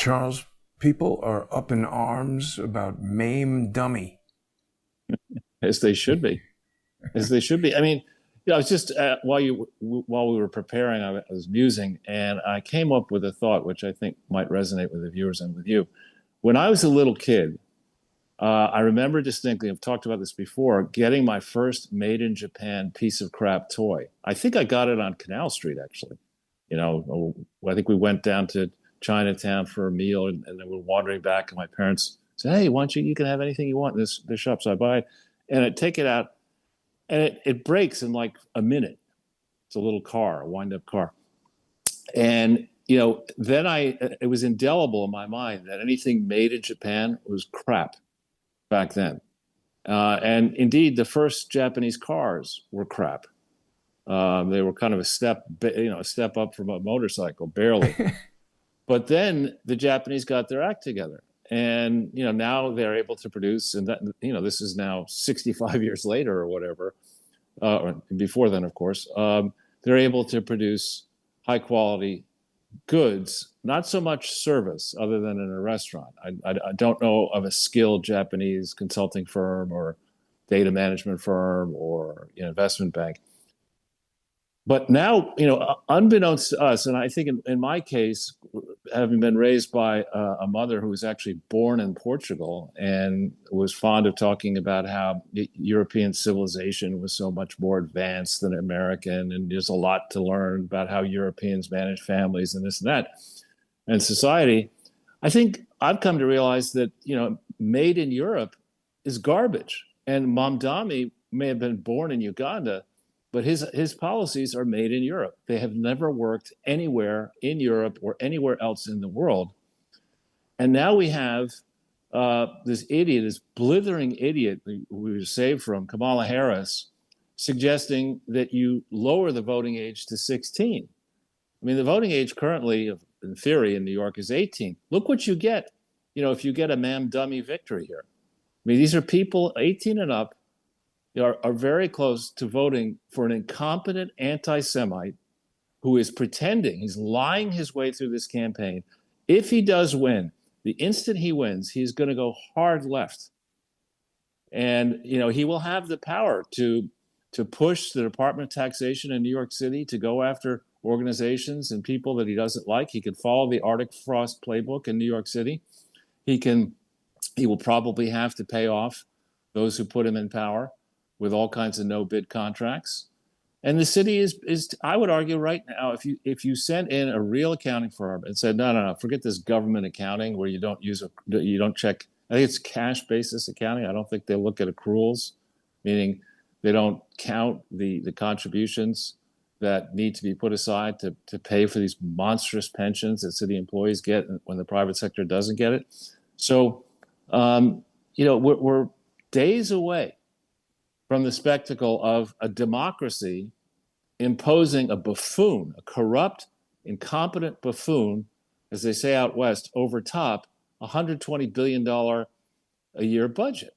Charles, people are up in arms about Mame Dummi. As they should be, as they should be. I mean, I was just while we were preparing, I was musing, and I came up with a thought which I think might resonate with the viewers and with you. When I was a little kid, I remember distinctly, I've talked about this before, getting my first made in Japan piece of crap toy. I think I got it on Canal Street, actually. I think we went down to Chinatown for a meal, and then we're wandering back, and my parents said, "Hey, why don't you can have anything you want in this shop." So I buy it, and I take it out, and it breaks in like a minute. It's a little car, a wind-up car. And then it was indelible in my mind that anything made in Japan was crap back then. And indeed, the first Japanese cars were crap. They were kind of a step up from a motorcycle, barely. But then the Japanese got their act together, and now they're able to produce, and that this is now 65 years later or whatever, or before then, of course. They're able to produce high quality goods, not so much service, other than in a restaurant. I don't know of a skilled Japanese consulting firm or data management firm or investment bank. But now, unbeknownst to us, and I think in my case, having been raised by a mother who was actually born in Portugal and was fond of talking about how European civilization was so much more advanced than American, and there's a lot to learn about how Europeans manage families and this and that, and society, I think I've come to realize that, made in Europe is garbage. And Mamdani may have been born in Uganda, but his policies are made in Europe. They have never worked anywhere in Europe or anywhere else in the world. And now we have this idiot, this blithering idiot we were saved from, Kamala Harris, suggesting that you lower the voting age to 16. I mean, the voting age currently, in theory, in New York is 18. Look what you get, if you get a Mame Dummi victory here. I mean, these are people 18 and up are very close to voting for an incompetent anti-Semite who is pretending, he's lying his way through this campaign. If he does win, the instant he wins, he's going to go hard left. And, he will have the power to push the Department of Taxation in New York City to go after organizations and people that he doesn't like. He can follow the Arctic Frost playbook in New York City. He will probably have to pay off those who put him in power with all kinds of no-bid contracts. And the city is I would argue right now, if you sent in a real accounting firm and said, no, forget this government accounting where you don't check, I think it's cash basis accounting. I don't think they look at accruals, meaning they don't count the contributions that need to be put aside to pay for these monstrous pensions that city employees get when the private sector doesn't get it. So, we're days away from the spectacle of a democracy imposing a buffoon, a corrupt, incompetent buffoon, as they say out west, over top $120 billion a year budget.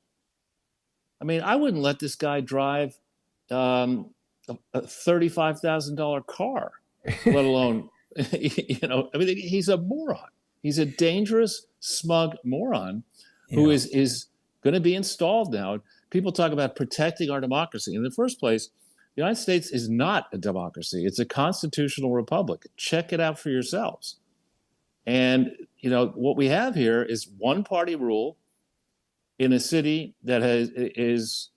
I mean, I wouldn't let this guy drive a $35,000 car, let alone, he's a moron. He's a dangerous, smug moron who is going to be installed now. People talk about protecting our democracy. In the first place, the United States is not a democracy. It's a constitutional republic. Check it out for yourselves. And, what we have here is one-party rule in a city that is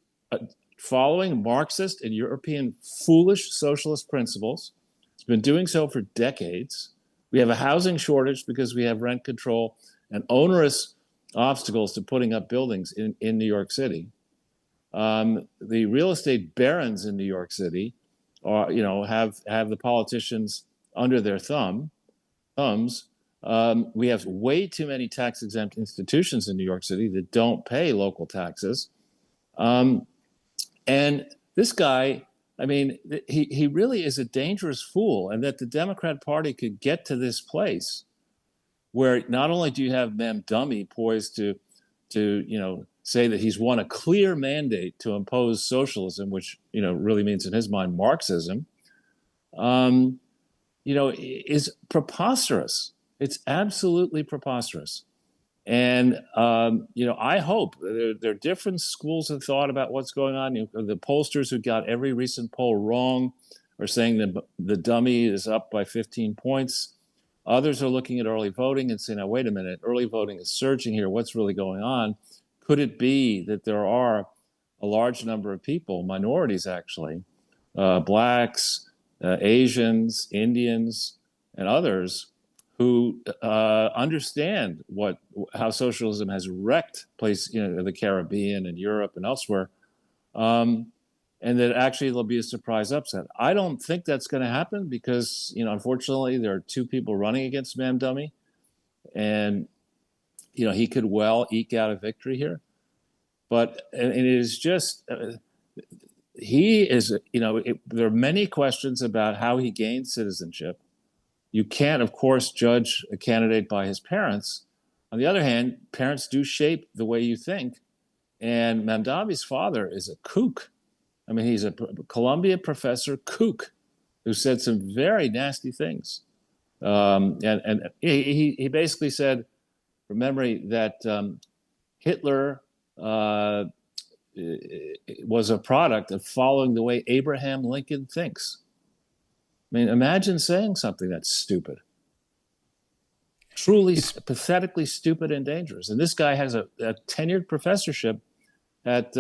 following Marxist and European foolish socialist principles. It's been doing so for decades. We have a housing shortage because we have rent control and onerous obstacles to putting up buildings in New York City. The real estate barons in New York City have the politicians under their thumbs. We have way too many tax-exempt institutions in New York City that don't pay local taxes. And this guy, I mean, he really is a dangerous fool, and that the Democrat Party could get to this place where not only do you have Mame Dummi poised to say that he's won a clear mandate to impose socialism, which really means in his mind Marxism, is preposterous. It's absolutely preposterous. And I hope there are different schools of thought about what's going on. The pollsters who got every recent poll wrong are saying that the dummy is up by 15 points. Others are looking at early voting and saying, "Now, wait a minute, early voting is surging here. What's really going on? Could it be that there are a large number of people, minorities actually, blacks, Asians, Indians, and others who understand how socialism has wrecked the Caribbean and Europe and elsewhere, and that actually there'll be a surprise upset." I don't think that's going to happen because unfortunately there are two people running against Mame Dummi, and he could well eke out a victory here. But and it is just he is there are many questions about how he gained citizenship. You can't, of course, judge a candidate by his parents. On the other hand, parents do shape the way you think. And Mame Dummi's father is a kook. I mean, he's a Columbia professor kook who said some very nasty things. And he basically said, from memory, that Hitler was a product of following the way Abraham Lincoln thinks. I mean, imagine saying something that's stupid. Truly, pathetically stupid and dangerous. And this guy has a tenured professorship at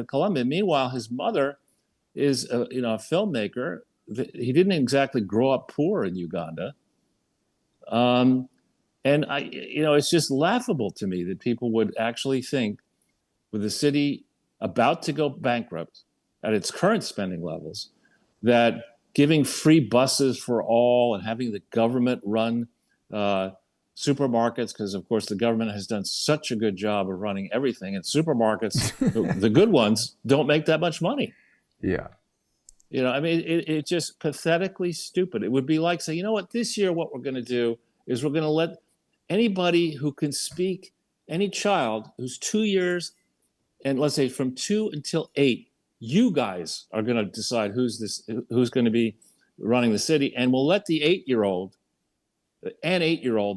Columbia. Meanwhile, his mother is a filmmaker. He didn't exactly grow up poor in Uganda. And it's just laughable to me that people would actually think, with the city about to go bankrupt at its current spending levels, that giving free buses for all and having the government run supermarkets, because of course the government has done such a good job of running everything, and supermarkets, the good ones, don't make that much money. Yeah. I mean, it's just pathetically stupid. It would be like saying, this year what we're going to do is we're going to let anybody who can speak, any child who's 2 years, and let's say from 2 until 8, you guys are going to decide who's going to be running the city, and we'll let the 8-year-old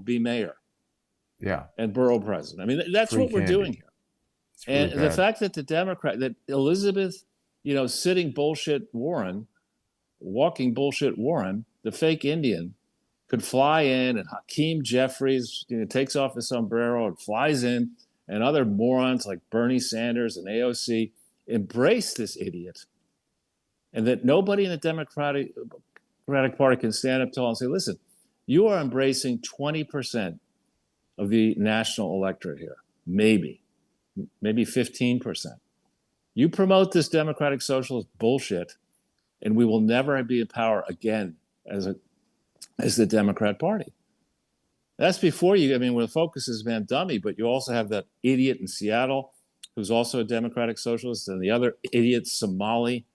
be mayor, and borough president. I mean, that's Free what we're candy. doing here. Really And the fact that that Elizabeth, sitting bullshit Warren, walking bullshit Warren, the fake Indian, could fly in, and Hakeem Jeffries takes off his sombrero and flies in, and other morons like Bernie Sanders and AOC embrace this idiot, and that nobody in the Democratic Party can stand up tall and say, "Listen, you are embracing 20% of the national electorate here, maybe 15%. You promote this democratic socialist bullshit, and we will never be in power again as the Democrat Party." That's before when the focus is Mame Dummi, but you also have that idiot in Seattle who's also a democratic socialist, and the other idiot Somali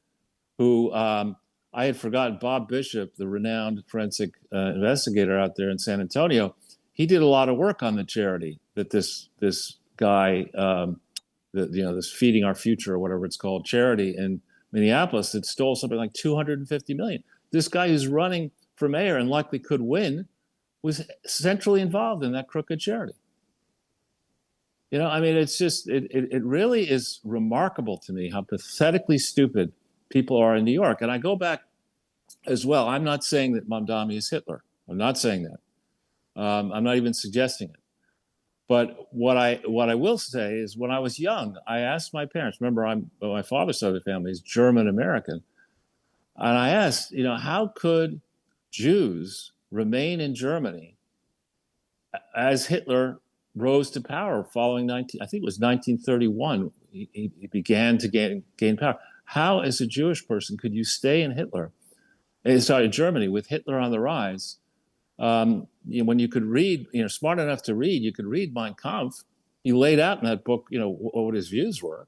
who I had forgotten, Bob Bishop, the renowned forensic investigator out there in San Antonio. He did a lot of work on the charity that this guy, this Feeding Our Future or whatever it's called, charity in Minneapolis that stole something like $250 million. This guy who's running for mayor and likely could win was centrally involved in that crooked charity. It's just, it really is remarkable to me how pathetically stupid people are in New York. And I go back as well. I'm not saying that Mame Dummi is Hitler. I'm not saying that. I'm not even suggesting it. But what I will say is, when I was young, I asked my parents, remember my father's side of the family is German American. And I asked, how could Jews remain in Germany as Hitler rose to power following 1931? He began to gain power. How, as a Jewish person, could you stay in Germany with Hitler on the rise? When you could read, smart enough to read, you could read Mein Kampf. He laid out in that book, what his views were,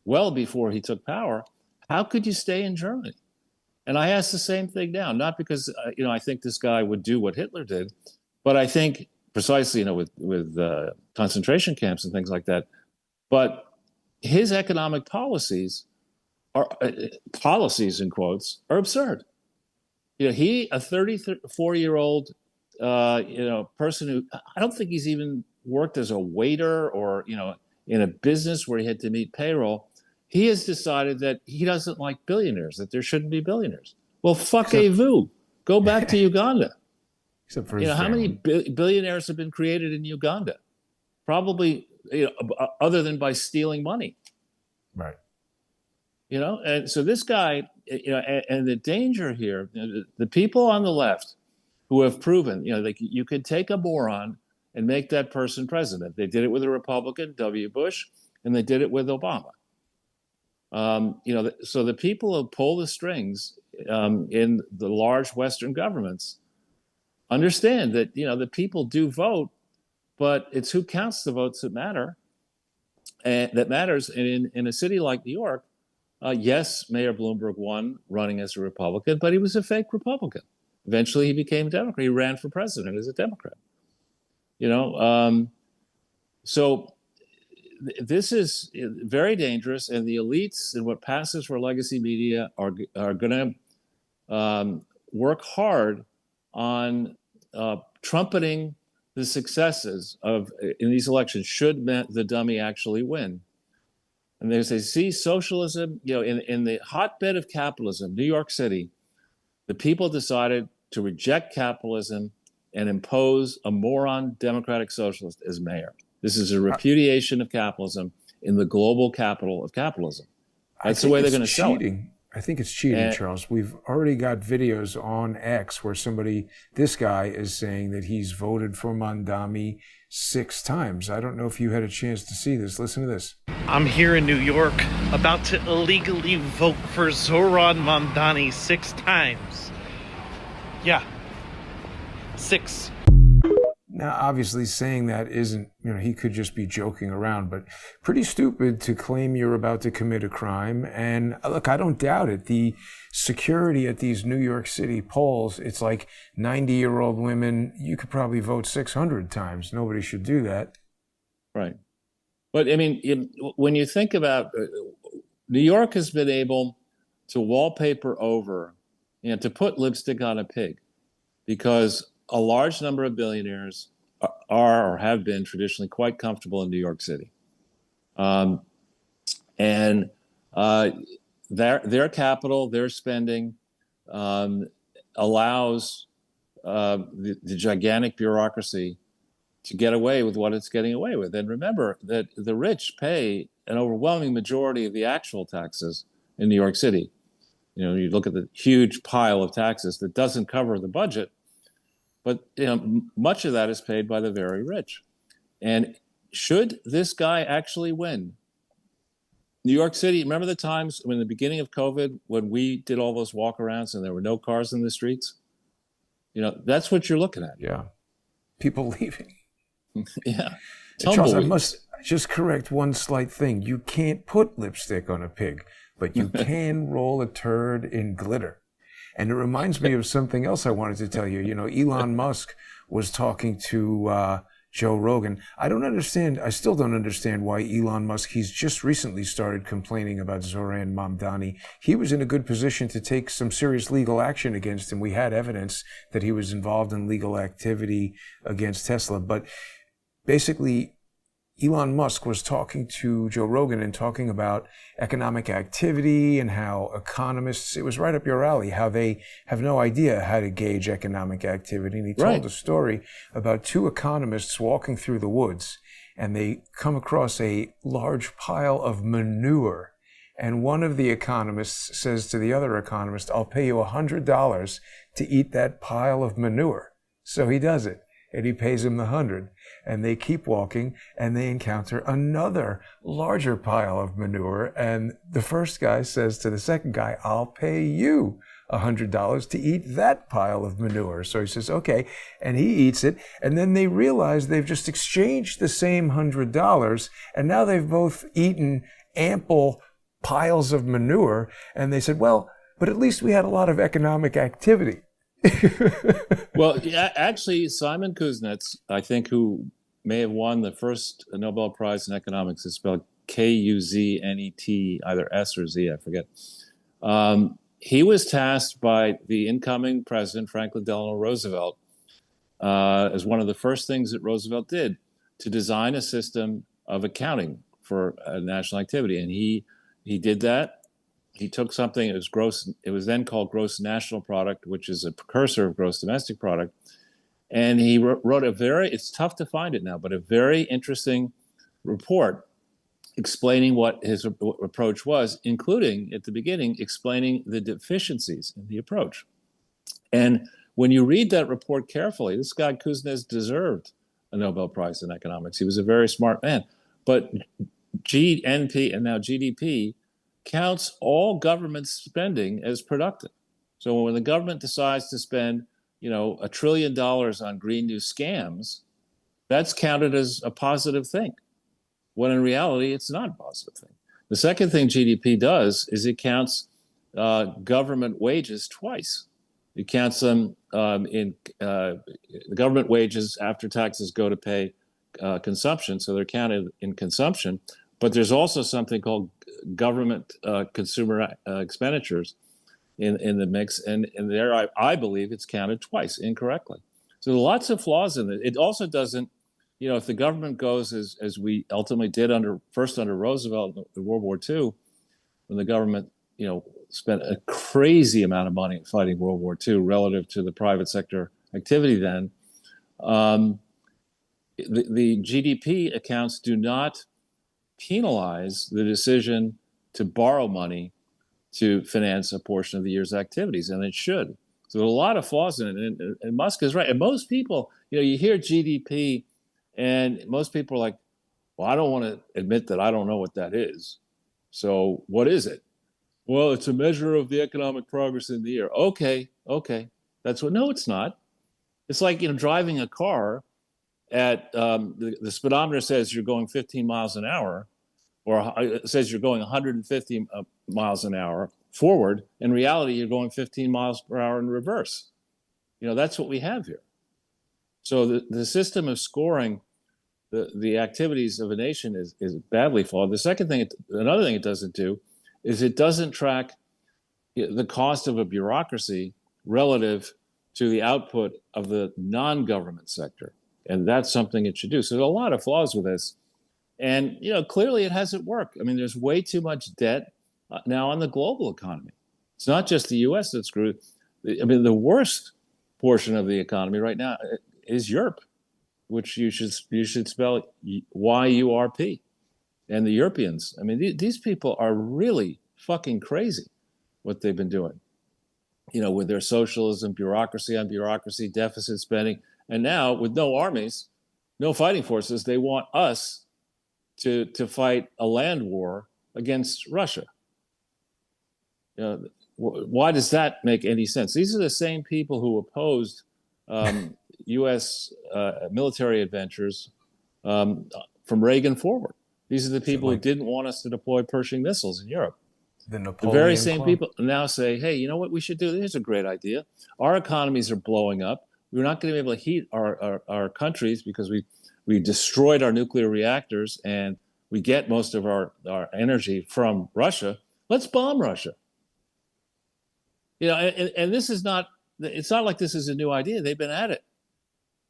well before he took power. How could you stay in Germany? And I ask the same thing now, not because I think this guy would do what Hitler did, but I think precisely with concentration camps and things like that. But his economic policies are policies in quotes are absurd. He, a 34-year-old person who I don't think he's even worked as a waiter or, in a business where he had to meet payroll. He has decided that he doesn't like billionaires, that there shouldn't be billionaires. Well, fuck a Except, vu. Go back to Uganda. except for his How many family. billionaires have been created in Uganda? Probably, other than by stealing money. Right. And so this guy, and the danger here, the people on the left who have proven, like you could take a moron and make that person president. They did it with a Republican, W. Bush, and they did it with Obama. So the people who pull the strings in the large Western governments understand that, the people do vote, but it's who counts the votes that matter. And that matters. And in a city like New York, yes, Mayor Bloomberg won running as a Republican, but he was a fake Republican. Eventually, he became a Democrat. He ran for president as a Democrat. So this is very dangerous, and the elites and what passes for legacy media are going to work hard on trumpeting the successes in these elections should the dummy actually win. And they say, see, socialism, in the hotbed of capitalism, New York City, the people decided to reject capitalism and impose a moron democratic socialist as mayor. This is a repudiation of capitalism in the global capital of capitalism. That's the way they're going to sell it. I think it's cheating, Charles. We've already got videos on X where this guy is saying that he's voted for Mamdani 6 times. I don't know if you had a chance to see this. Listen to this. I'm here in New York, about to illegally vote for Zohran Mamdani 6 times. Yeah, 6. Now, obviously, saying that isn't, he could just be joking around, but pretty stupid to claim you're about to commit a crime. And look, I don't doubt it. The security at these New York City polls, it's like 90-year-old women. You could probably vote 600 times. Nobody should do that. Right. But I mean, when you think about New York has been able to wallpaper over, to put lipstick on a pig, because a large number of billionaires are or have been traditionally quite comfortable in New York City. And their capital, their spending allows the gigantic bureaucracy to get away with what it's getting away with. And remember that the rich pay an overwhelming majority of the actual taxes in New York City. You look at the huge pile of taxes that doesn't cover the budget, but much of that is paid by the very rich. And should this guy actually win, New York City, remember the times when the beginning of COVID, when we did all those walkarounds and there were no cars in the streets? That's what you're looking at. Yeah. People leaving. Yeah. Charles, I must just correct one slight thing. You can't put lipstick on a pig, but you can roll a turd in glitter. And it reminds me of something else I wanted to tell you. Elon Musk was talking to Joe Rogan. I still don't understand why Elon Musk, he's just recently started complaining about Zohran Mamdani. He was in a good position to take some serious legal action against him. We had evidence that he was involved in legal activity against Tesla. But basically, Elon Musk was talking to Joe Rogan and talking about economic activity and how economists, it was right up your alley, how they have no idea how to gauge economic activity. And he told a story about 2 economists walking through the woods, and they come across a large pile of manure. And one of the economists says to the other economist, I'll pay you $100 to eat that pile of manure. So he does it. And he pays him the 100. And they keep walking, and they encounter another larger pile of manure. And the first guy says to the second guy, I'll pay you $100 to eat that pile of manure. So he says, okay. And he eats it. And then they realize they've just exchanged the same $100. And now they've both eaten ample piles of manure. And they said, well, but at least we had a lot of economic activity. Well, yeah, actually, Simon Kuznets, I think, who may have won the first Nobel Prize in economics, is spelled Kuznet, either S or Z, I forget. He was tasked by the incoming president, Franklin Delano Roosevelt, as one of the first things that Roosevelt did to design a system of accounting for national activity. And he did that. He took something, it was then called gross national product, which is a precursor of gross domestic product. And he wrote it's tough to find it now, but a very interesting report explaining what his approach was, including at the beginning, explaining the deficiencies in the approach. And when you read that report carefully, this guy Kuznets deserved a Nobel Prize in economics. He was a very smart man. But GNP and now GDP counts all government spending as productive. So when the government decides to spend, $1 trillion on green new scams, that's counted as a positive thing, when in reality, it's not a positive thing. The second thing GDP does is it counts government wages twice. It counts them in the government wages after taxes go to pay consumption, so they're counted in consumption. But there's also something called government consumer expenditures in the mix, and there I believe it's counted twice incorrectly. So there are lots of flaws in it. It also doesn't, if the government goes as we ultimately did under Roosevelt in World War II, when the government spent a crazy amount of money fighting World War II relative to the private sector activity then, the GDP accounts do not penalize the decision to borrow money to finance a portion of the year's activities, and it should. So there are a lot of flaws in it, and Musk is right. And most people, you hear GDP, and most people are like, well, I don't want to admit that I don't know what that is. So what is it? Well, it's a measure of the economic progress in the year. Okay. No, it's not. It's like, driving a car at the speedometer says you're going 15 miles an hour, or it says you're going 150 miles an hour forward. In reality, you're going 15 miles per hour in reverse. That's what we have here. So the system of scoring the activities of a nation is badly flawed. Another thing it doesn't do is it doesn't track the cost of a bureaucracy relative to the output of the non-government sector. And that's something it should do. So there's a lot of flaws with this. And, clearly it hasn't worked. I mean, there's way too much debt now on the global economy. It's not just the U.S. that's screwed. I mean, the worst portion of the economy right now is Europe, which you should spell Y-U-R-P. And the Europeans, I mean, these people are really fucking crazy what they've been doing, with their socialism, bureaucracy on bureaucracy, deficit spending. And now with no armies, no fighting forces, they want us to fight a land war against Russia. Why does that make any sense? These are the same people who opposed U.S. Military adventures from Reagan forward. These are the people who didn't want us to deploy Pershing missiles in Europe. The very same people now say, hey, you know what we should do? Here's a great idea. Our economies are blowing up. We're not going to be able to heat our countries because we destroyed our nuclear reactors and we get most of our energy from Russia. Let's bomb Russia. And this is not, it's not like this is a new idea. They've been at it,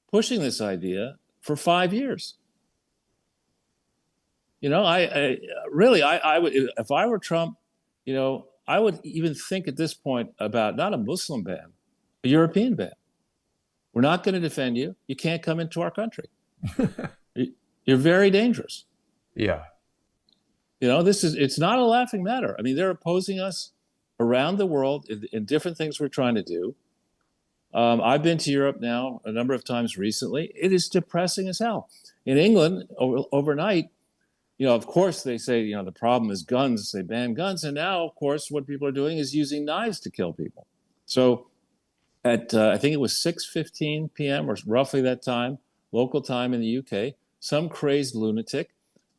pushing this idea for 5 years. I would, if I were Trump, I would even think at this point about not a Muslim ban, a European ban. We're not going to defend you. You can't come into our country. You're very dangerous. Yeah. It's not a laughing matter. I mean, they're opposing us around the world in different things we're trying to do. I've been to Europe now a number of times recently. It is depressing as hell. In England, overnight, of course they say, the problem is guns. They ban guns. And now, of course, what people are doing is using knives to kill people. So at, I think it was 6:15 p.m. or roughly that time, local time in the UK, some crazed lunatic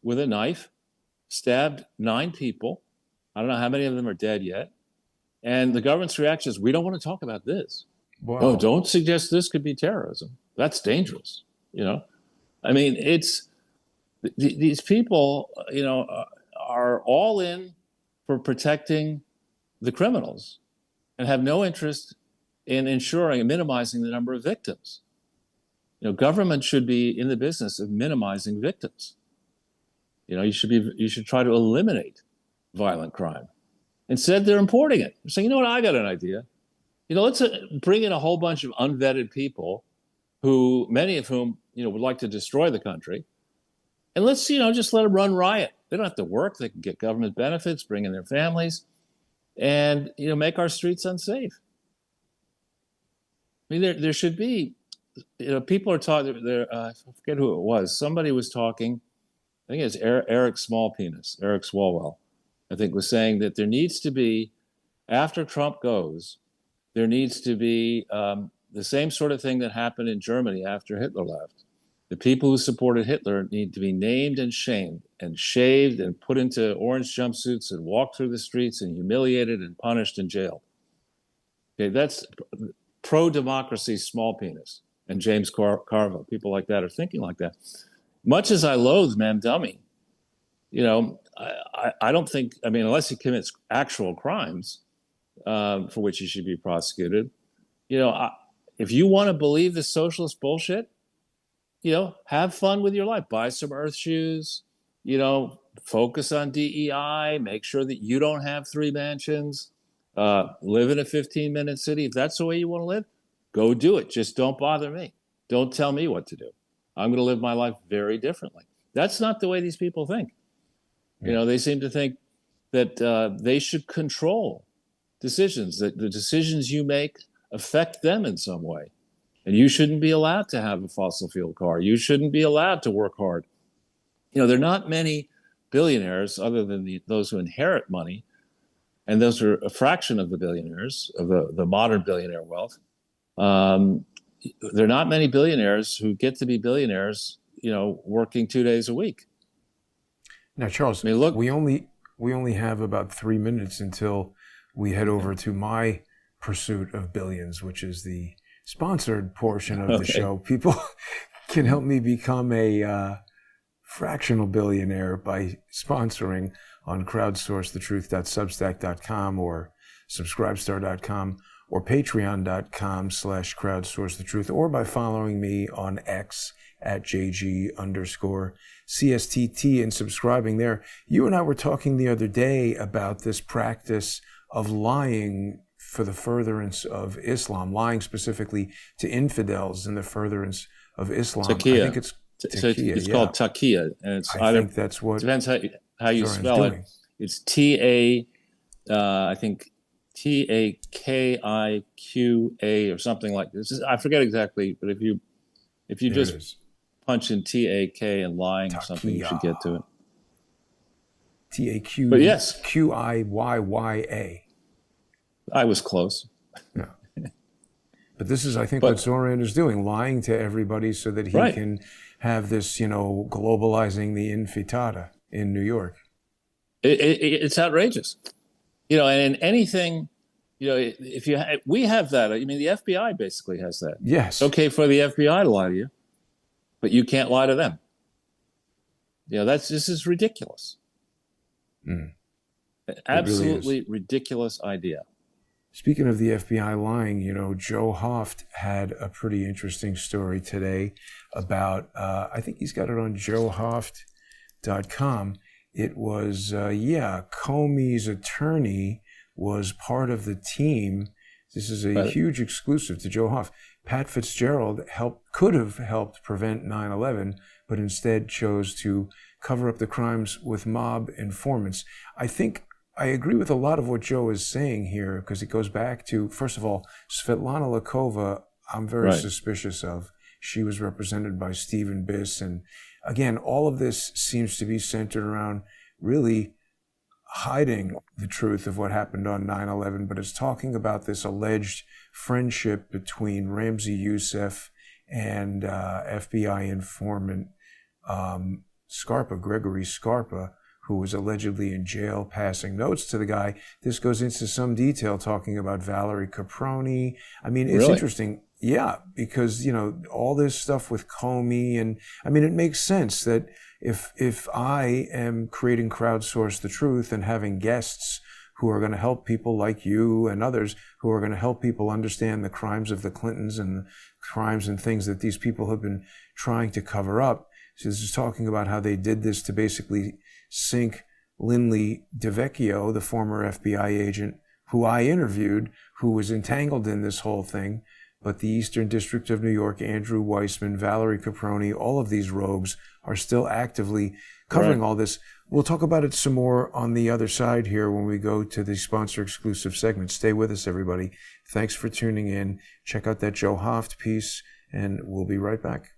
with a knife stabbed 9 people. I don't know how many of them are dead yet. And the government's reaction is, we don't want to talk about this. Wow. No, don't suggest this could be terrorism. That's dangerous. I mean, these people, are all in for protecting the criminals and have no interest in ensuring and minimizing the number of victims. Government should be in the business of minimizing victims. You should try to eliminate violent crime. Instead, they're importing it. They're saying, you know what, I got an idea. Let's bring in a whole bunch of unvetted people who, many of whom, would like to destroy the country. And let's, just let them run riot. They don't have to work. They can get government benefits, bring in their families, and, make our streets unsafe. I mean, there should be, people are talking, I forget who it was. Somebody was talking, I think it's Eric Swalwell, I think, was saying that there needs to be, after Trump goes, there needs to be the same sort of thing that happened in Germany after Hitler left. The people who supported Hitler need to be named and shamed and shaved and put into orange jumpsuits and walked through the streets and humiliated and punished and jailed. Okay, that's pro-democracy small penis. And James Carville, people like that are thinking like that. Much as I loathe Mame Dummi, I don't think, unless he commits actual crimes for which he should be prosecuted, if you want to believe this socialist bullshit, have fun with your life. Buy some earth shoes, focus on DEI, make sure that you don't have 3 mansions, live in a 15-minute city. If that's the way you want to live, go do it. Just don't bother me. Don't tell me what to do. I'm going to live my life very differently. That's not the way these people think. They seem to think that they should control decisions, that the decisions you make affect them in some way. And you shouldn't be allowed to have a fossil fuel car. You shouldn't be allowed to work hard. There are not many billionaires other than those who inherit money, and those are a fraction of the billionaires, of the modern billionaire wealth. There are not many billionaires who get to be billionaires, working 2 days a week. Now, Charles, look, we only have about 3 minutes until we head over to my pursuit of billions, which is the sponsored portion of the show. People can help me become a fractional billionaire by sponsoring on crowdsourcethetruth.substack.com or subscribestar.com or patreon.com/crowdsourcethetruth, or by following me on X at JG_CSTT and subscribing there. You and I were talking the other day about this practice of lying for the furtherance of Islam, lying specifically to infidels in the furtherance of Islam. Taqiyya. I think it's taqiyya, it's called taqiyya, and it's I think that's what depends how you spell doing. it. It's T-A, I think T-A-K-I-Q-A or something like this. I forget exactly, but if you just punch in T-A-K and lying or something, you should get to it. T-A-Q. But yes, Q-I-Y-Y-A. I was close. Yeah. But this is, I think, what Zoran is doing, lying to everybody so that he can have this, globalizing the intifada in New York. It's outrageous. And anything, if we have that. I mean, the FBI basically has that. Yes. It's okay for the FBI to lie to you, but you can't lie to them. This is ridiculous. Absolutely really ridiculous idea. Speaking of the FBI lying, Joe Hoft had a pretty interesting story today about, I think he's got it on joehoft.com. It was, Comey's attorney was part of the team. This is a huge exclusive to Joe Hoft. Pat Fitzgerald could have helped prevent 9/11, but instead chose to cover up the crimes with mob informants. I think I agree with a lot of what Joe is saying here, because it goes back to, first of all, Svetlana Lakova, I'm very suspicious of. She was represented by Stephen Biss. And again, all of this seems to be centered around really hiding the truth of what happened on 9/11, but it's talking about this alleged friendship between Ramzi Youssef and FBI informant Gregory Scarpa, who was allegedly in jail passing notes to the guy. This goes into some detail talking about Valerie Caproni. I mean, it's interesting. Yeah, because, all this stuff with Comey, and I mean, it makes sense that if I am creating Crowdsource the Truth and having guests who are going to help people like you and others who are going to help people understand the crimes of the Clintons and the crimes and things that these people have been trying to cover up. So this is talking about how they did this to basically sink Lindley DeVecchio, the former FBI agent who I interviewed, who was entangled in this whole thing. But the Eastern District of New York, Andrew Weissman, Valerie Caproni, all of these rogues are still actively covering all this. We'll talk about it some more on the other side here when we go to the sponsor exclusive segment. Stay with us, everybody. Thanks for tuning in. Check out that Joe Hoft piece, and we'll be right back.